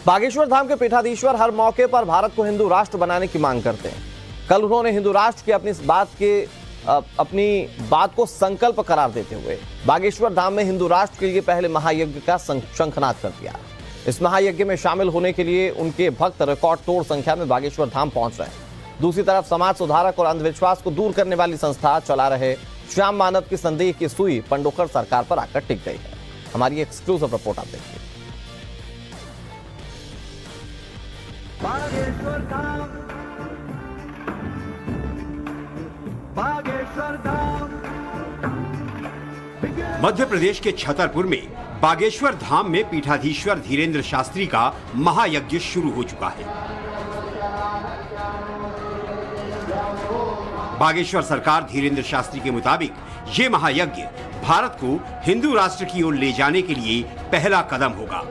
बागेश्वर धाम के पीठाधीश्वर हर मौके पर भारत को हिंदू राष्ट्र बनाने की मांग करते हैं। कल उन्होंने हिंदू राष्ट्र की अपनी बात को संकल्प करार देते हुए बागेश्वर धाम में हिंदू राष्ट्र के लिए पहले महायज्ञ का शंखनाद कर दिया। इस महायज्ञ में शामिल होने के लिए उनके भक्त रिकॉर्ड तोड़ संख्या में बागेश्वर धाम पहुंच रहे हैं। दूसरी तरफ समाज सुधारक और अंधविश्वास को दूर करने वाली संस्था चला रहे श्याम मानव की संदेह की सुई पंडोकर सरकार पर आकर टिक गई है। हमारी एक्सक्लूसिव रिपोर्ट आप देखिए। बागेश्वर धाम, बागेश्वर धाम। मध्य प्रदेश के छतरपुर में बागेश्वर धाम में पीठाधीश्वर धीरेन्द्र शास्त्री का महायज्ञ शुरू हो चुका है। बागेश्वर सरकार धीरेन्द्र शास्त्री के मुताबिक ये महायज्ञ भारत को हिंदू राष्ट्र की ओर ले जाने के लिए पहला कदम होगा।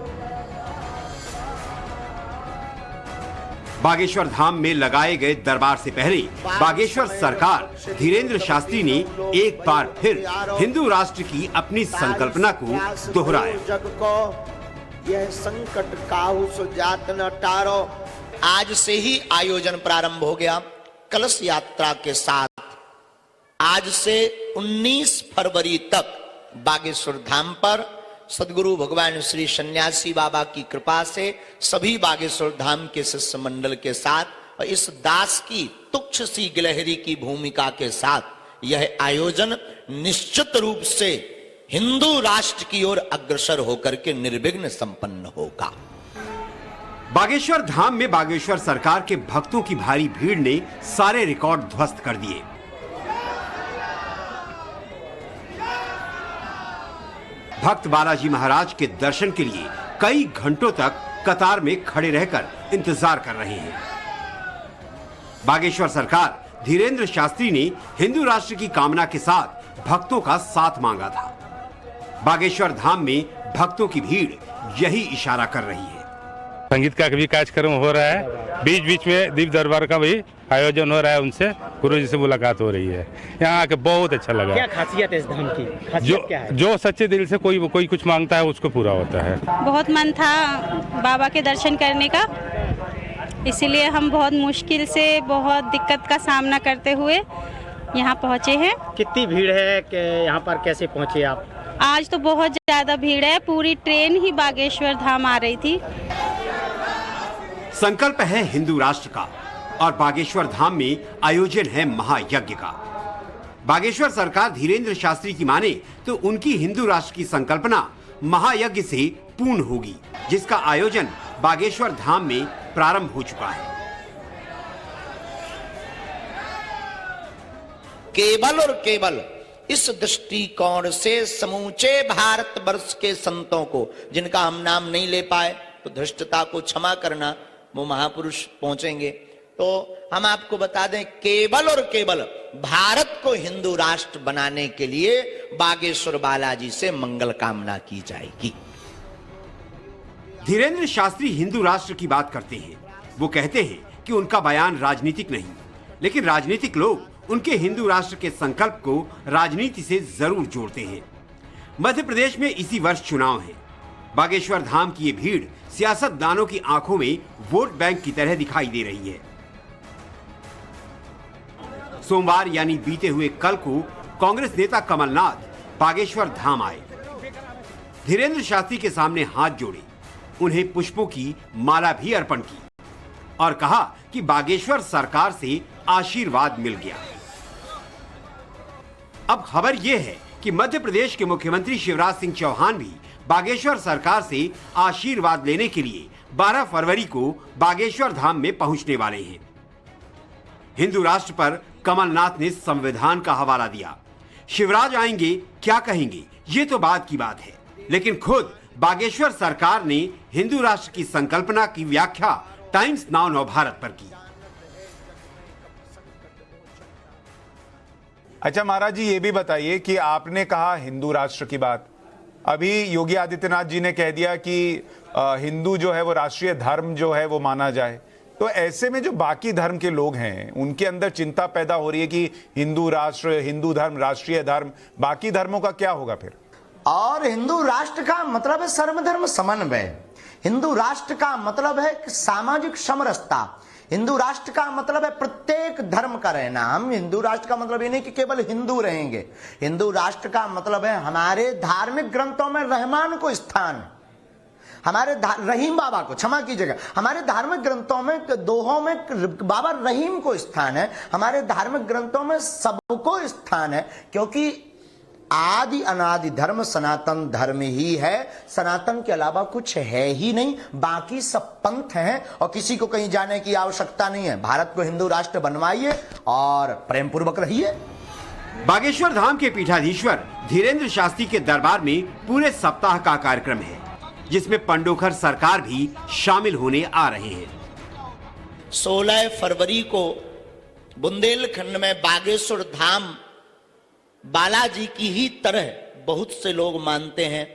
बागेश्वर धाम में लगाए गए दरबार से पहले बागेश्वर सरकार धीरेन्द्र शास्त्री ने एक बार फिर हिंदू राष्ट्र की अपनी संकल्पना को दोहराया। जग को यह संकट काहू सो जात न टारो। आज से ही आयोजन प्रारंभ हो गया कलश यात्रा के साथ। आज से 19 फरवरी तक बागेश्वर धाम पर सदगुरु भगवान श्री सन्यासी बाबा की कृपा से सभी बागेश्वर धाम के शिष्य मंडल के साथ और इस दास की तुच्छ सी गिलहरी की भूमिका के साथ यह आयोजन निश्चित रूप से हिंदू राष्ट्र की ओर अग्रसर होकर के निर्विघ्न संपन्न होगा। बागेश्वर धाम में बागेश्वर सरकार के भक्तों की भारी भीड़ ने सारे रिकॉर्ड ध्वस्त कर दिए। भक्त बालाजी महाराज के दर्शन के लिए कई घंटों तक कतार में खड़े रहकर इंतजार कर रहे हैं। बागेश्वर सरकार धीरेन्द्र शास्त्री ने हिंदू राष्ट्र की कामना के साथ भक्तों का साथ मांगा था। बागेश्वर धाम में भक्तों की भीड़ यही इशारा कर रही है। संगीत का भी कार्यक्रम हो रहा है, बीच बीच में दीप दरबार का भी आयोजन हो रहा है। उनसे गुरु जी से मुलाकात हो रही है। यहाँ आके बहुत अच्छा लगा। क्या खासियत है इस धाम की? खासियत क्या है? जो सच्चे दिल से कोई कुछ मांगता है उसको पूरा होता है। बहुत मन था बाबा के दर्शन करने का, इसीलिए हम बहुत मुश्किल से बहुत दिक्कत का सामना करते हुए यहाँ पहुँचे हैं। कितनी भीड़ है कि यहाँ पर कैसे पहुँचे आप? आज तो बहुत ज्यादा भीड़ है, पूरी ट्रेन ही बागेश्वर धाम आ रही थी। संकल्प है हिंदू राष्ट्र का और बागेश्वर धाम में आयोजन है महायज्ञ का। बागेश्वर सरकार धीरेन्द्र शास्त्री की माने तो उनकी हिंदू राष्ट्र की संकल्पना महायज्ञ से पूर्ण होगी, जिसका आयोजन बागेश्वर धाम में प्रारंभ हो चुका है। केवल और केवल इस दृष्टिकोण से समूचे भारतवर्ष के संतों को, जिनका हम नाम नहीं ले पाए तो धृष्टता को क्षमा करना, वो महापुरुष पहुंचेंगे। तो हम आपको बता दें, केवल और केवल भारत को हिंदू राष्ट्र बनाने के लिए बागेश्वर बालाजी से मंगल कामना की जाएगी। धीरेन्द्र शास्त्री हिंदू राष्ट्र की बात करते हैं। वो कहते हैं कि उनका बयान राजनीतिक नहीं, लेकिन राजनीतिक लोग उनके हिंदू राष्ट्र के संकल्प को राजनीति से जरूर जोड़ते हैं। मध्य प्रदेश में इसी वर्ष चुनाव है। बागेश्वर धाम की ये भीड़ सियासतदानों की आंखों में वोट बैंक की तरह दिखाई दे रही है। सोमवार यानी बीते हुए कल को कांग्रेस नेता कमलनाथ बागेश्वर धाम आए। धीरेन्द्र शास्त्री के सामने हाथ जोड़े, उन्हें पुष्पों की माला भी अर्पण की और कहा कि बागेश्वर सरकार से आशीर्वाद मिल गया। अब खबर यह है कि मध्य प्रदेश के मुख्यमंत्री शिवराज सिंह चौहान भी बागेश्वर सरकार से आशीर्वाद लेने के लिए 12 फरवरी को बागेश्वर धाम में पहुंचने वाले हैं। हिंदू राष्ट्र पर कमलनाथ ने संविधान का हवाला दिया। शिवराज आएंगे, क्या कहेंगे, ये तो बात की बात है, लेकिन खुद बागेश्वर सरकार ने हिंदू राष्ट्र की संकल्पना की व्याख्या टाइम्स नाउ नवभारत पर की। अच्छा महाराज जी, ये भी बताइए कि आपने कहा हिंदू राष्ट्र की बात, अभी योगी आदित्यनाथ जी ने कह दिया कि हिंदू जो है वो राष्ट्रीय धर्म जो है वो माना जाए। तो ऐसे में जो बाकी धर्म के लोग हैं उनके अंदर चिंता पैदा हो रही है कि हिंदू राष्ट्र, हिंदू धर्म, राष्ट्रीय धर्म, बाकी धर्मों का क्या होगा फिर? और हिंदू राष्ट्र का मतलब है सर्वधर्म समन्वय। हिंदू राष्ट्र का मतलब है कि सामाजिक समरसता। हिंदू राष्ट्र का मतलब है प्रत्येक धर्म का रहना। हम हिंदू राष्ट्र का मतलब ये नहीं कि केवल हिंदू रहेंगे। हिंदू राष्ट्र का मतलब है हमारे धार्मिक ग्रंथों में रहमान को स्थान है, हमारे रहीम बाबा को, क्षमा कीजिएगा, हमारे धार्मिक ग्रंथों में दोहों में बाबा रहीम को स्थान है, हमारे धार्मिक ग्रंथों में सबको स्थान है, क्योंकि आदि अनादि धर्म सनातन धर्म ही है। सनातन के अलावा कुछ है ही नहीं, बाकी सब पंथ हैं और किसी को कहीं जाने की आवश्यकता नहीं है। भारत को हिंदू राष्ट्र बनवाइए और प्रेम पूर्वक रहिए। बागेश्वर धाम के पीठाधीश्वर धीरेन्द्र शास्त्री के दरबार में पूरे सप्ताह का कार्यक्रम है, जिसमें पंडोखर सरकार भी शामिल होने आ रहे हैं। 16 फरवरी को बुंदेलखंड में बागेश्वर धाम बालाजी की ही तरह बहुत से लोग मानते हैं।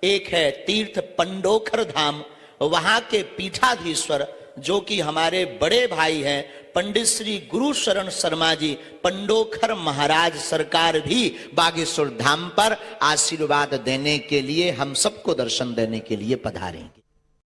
एक है तीर्थ पंडोखर धाम, वहां के पीठाधीश्वर जो कि हमारे बड़े भाई हैं पंडित श्री गुरु शरण शर्मा जी पंडोखर महाराज सरकार भी बागेश्वर धाम पर आशीर्वाद देने के लिए, हम सबको दर्शन देने के लिए पधारेंगे।